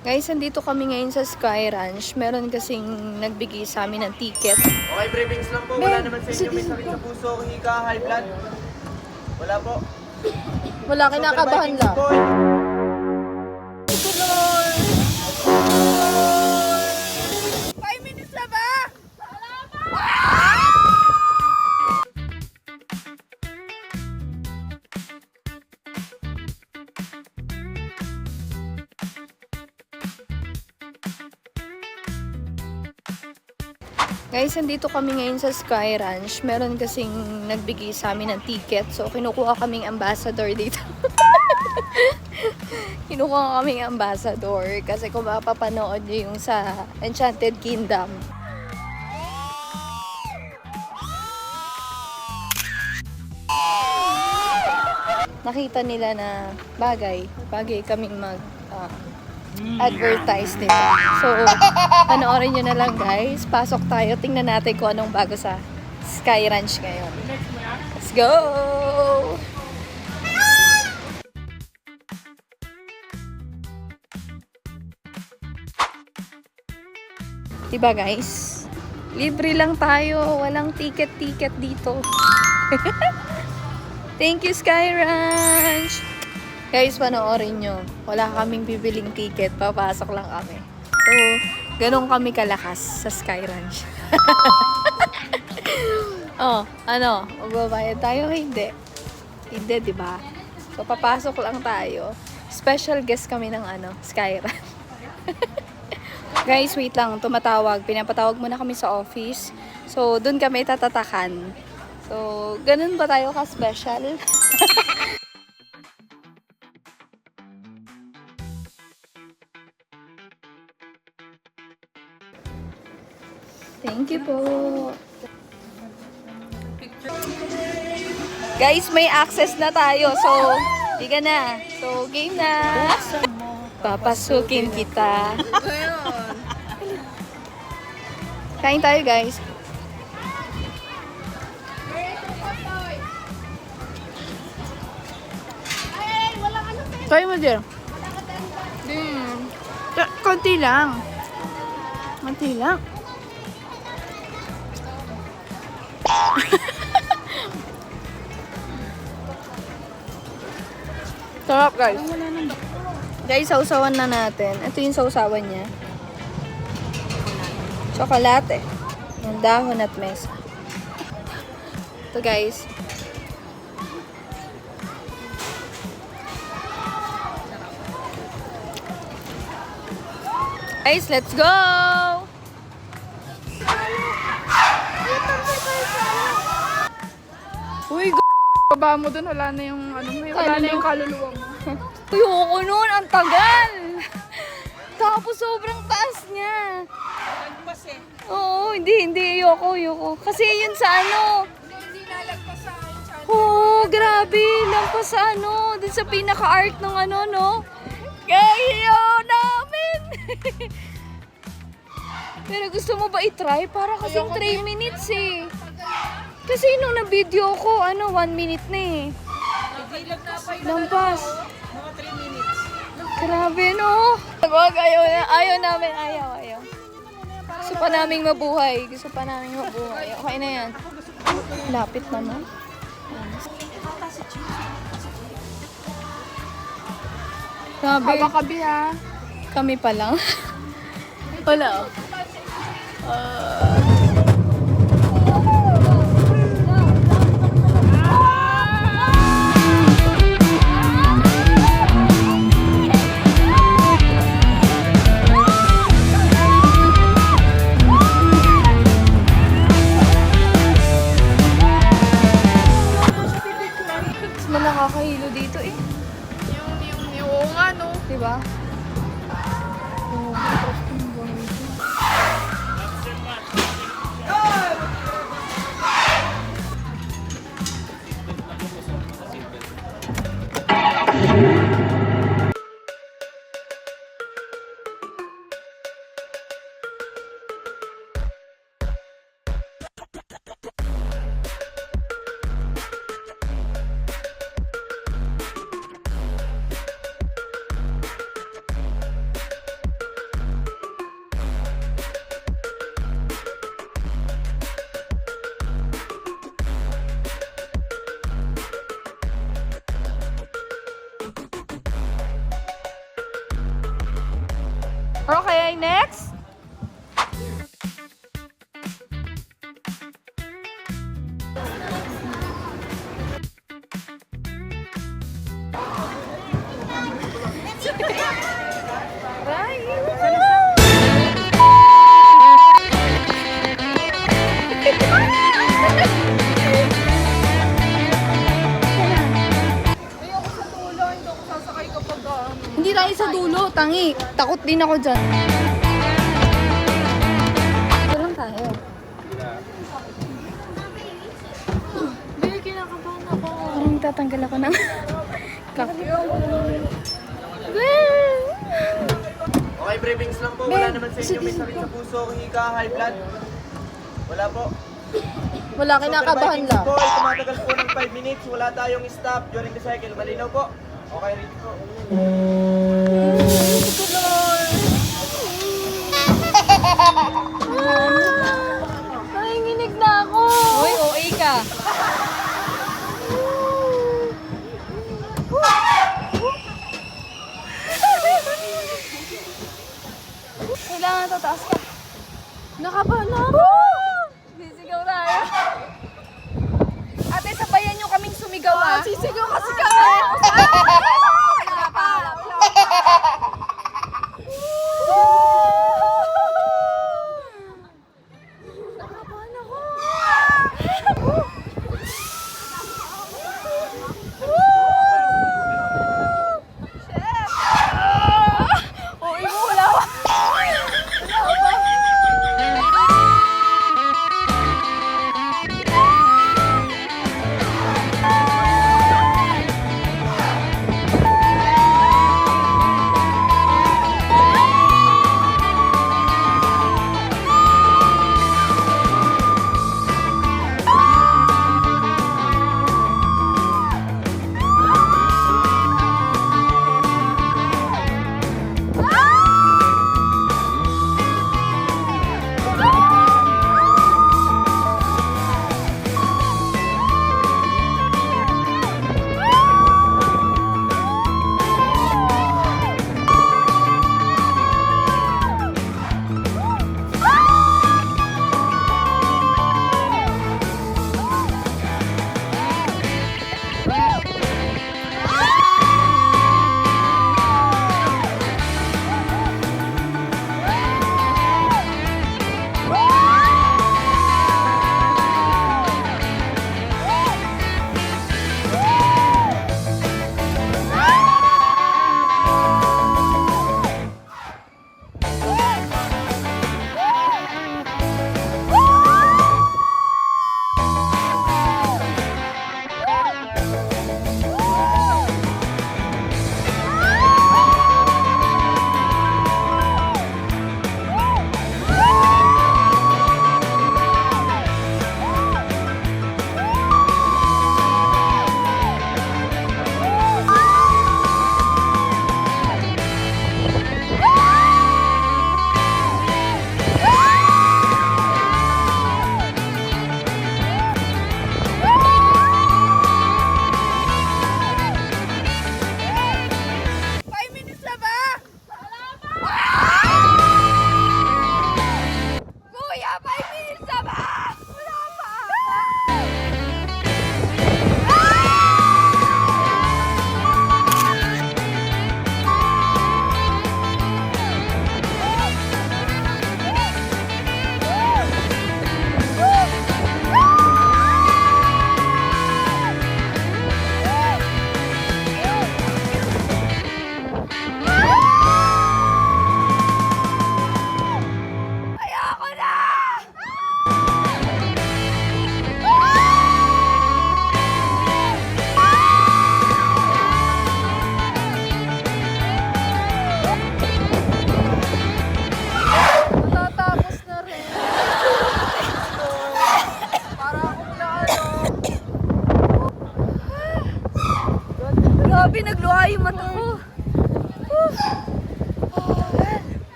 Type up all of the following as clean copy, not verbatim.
Guys, andito kami ngayon sa Sky Ranch. Meron kasing nagbigay sa amin ng ticket. Okay, briefings lang po. Wala naman sa inyo may sakit sa puso, hika, high blood. Wala po. Wala, kinakabahan lang. Po. Guys, andito kami ngayon sa Sky Ranch. Meron kasing nagbigay sa amin ng ticket. So, kinukuha kaming ambassador dito. Kinukuha kaming ambassador kasi kung mapapanood nyo yung sa Enchanted Kingdom. Nakita nila na bagay kaming advertise nito. So, panoorin nyo na lang guys. Pasok tayo. Tingnan natin kung anong bago sa Sky Ranch ngayon. Let's go! Diba guys? Libre lang tayo. Walang ticket-ticket dito. Thank you, Sky Ranch! Guys, panoorin nyo. Wala kaming bibiling ticket. Papasok lang kami. So, ganun kami kalakas sa Sky Ranch. Oh, ano? Magbabayad tayo? Hindi. Hindi, diba? So, papasok lang tayo. Special guest kami ng Sky Ranch. Guys, wait lang. Tumatawag. Pinapatawag muna kami sa office. So, dun kami tatatakan. So, ganun ba tayo ka-special? Thank you po. Guys, may access na tayo. So, higa na. So, game na. Papasukin kita. Kain tayo, guys. Try mo, dear. Konti lang. Konti lang. Sarap, guys. Guys, sausawan na natin. Ito yung sausawan niya. Tsokolate. Yung dahon at mesa. Ito, guys. Guys, let's go! Uy, baba mo dun, wala na yung wala na yung kaluluwa mo. Ayoko nun, ang tagal! Tapos sobrang taas niya. Nagpas eh. Oo, hindi, ayoko. Kasi yun sa Hindi nalagpas sa akin. Oo, grabe, lampas sa dun sa pinaka-art ng no? Kaya namin! Pero gusto mo ba i-try? Para kasing 3 minutes eh. Kasi nung na-video ko, 1 minute na eh. Lampas. Mga 3 minutes. Grabe no. Wag, ayaw namin. Gusto pa naming mabuhay. Okay na yan. Lapit na no. Grabe. Kabi ha. Kami pa lang. Wala. Mas nakakahilo dito eh. Oo nga no. Diba? Okay, next. Hindi tayo sa dulo, tangi. Takot din ako dyan. Ito lang tayo. Hindi, kinakabahan ako. Parang tatanggal ako ng Okay, briefings lang po. Wala naman sa inyo may sakit sa puso, hika, high blood. Wala po. Wala, kinakabahan lang. Po, ay tumatagal po ng 5 minutes. Wala tayong stop during the cycle. Malinaw po. Okay, ready po. Nanginginig na ako. Uy, OA ka. Kailangan tataas ka. Nakabahan na ako. Sisigaw tayo. Ate, sabayan nyo kaming sumigaw ah. Sisigaw kasi kami. Nakabahan ako. Oh, ibo, wala pa.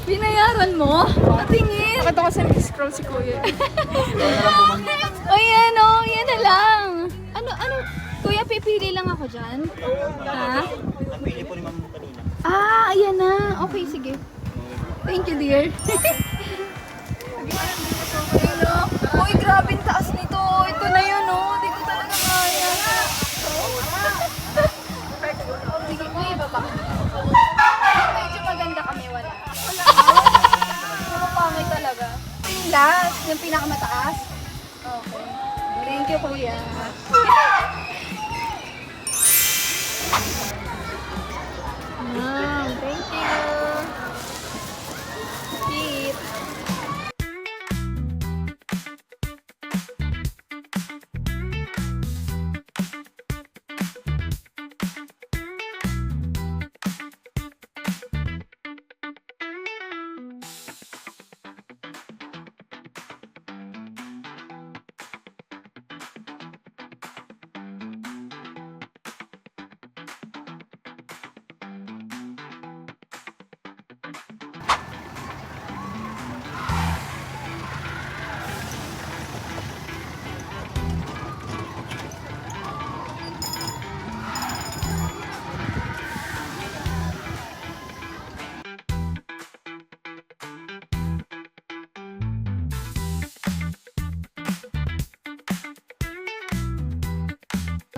Binayaran mo? Patingin. Bakit ako sa scroll si Kuya? Uy, ano? Yan na lang. Ano? Kuya, pipili lang ako dyan? Ha? Napili po ni Ma'am kanina. Ah, ayan na. Okay, sige. Thank you, dear. Hello. Uy, grabe ang taas nito. Ito na yun, oh. Di ko talaga kaya. Sige, may iba pa. Medyo maganda kami, wala. Pero pangit talaga. Yung last, yung pinakamataas. Okay. Thank you, kuya. Wow, thank you. Cute.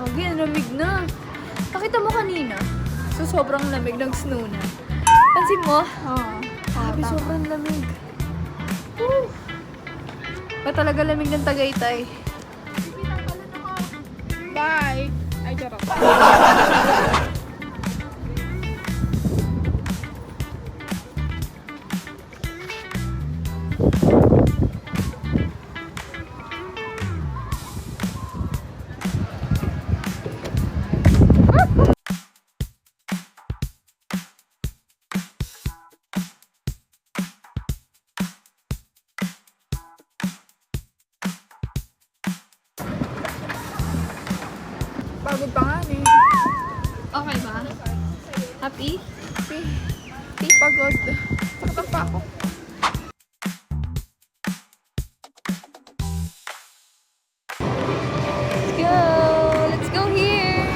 Lagi, ang lamig na. Nakita mo kanina? So, sobrang lamig ng snow na. Pansin mo? Oo. Sabi, sobrang lamig. Woo! Ba talaga lamig ng Tagaytay? Bye! Ay, charot. Pagod pa nga eh. Okay ba? Happy? Pagod. Saktan pa ako. Let's go! Let's go here!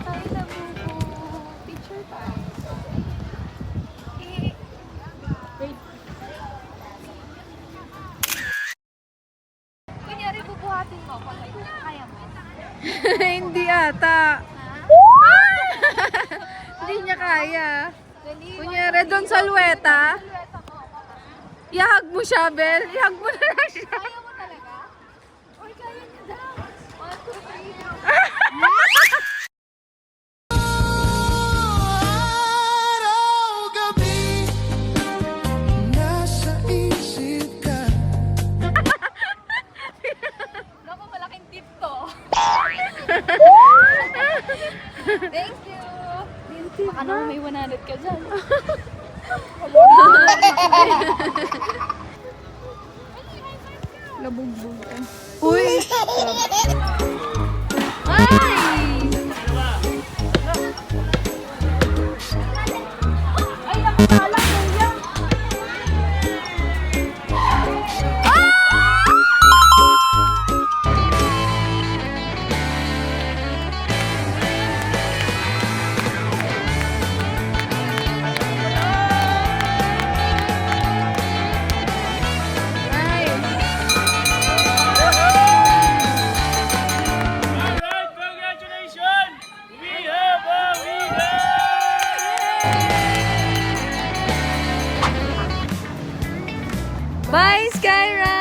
Tayo na, bubo. Picture tayo. Wait. Kunyari, bubuhatin mo ako. Kaya mo. Hindi ata. Hindi niya kaya. Dali. Kunyari doon sa luweta. Ihag mo siya, Bel. Ihag mo na siya. Kaya mo talaga? Or kaya niya daw? 1, 2, 3. Naku, malaking tip to. Thank you. Baka naman may 100 ka dyan. Labugbog. Uy! Ay! Ay, naku, nalang kuya. Alright, congratulations! We have a winner! Bye, Skyra!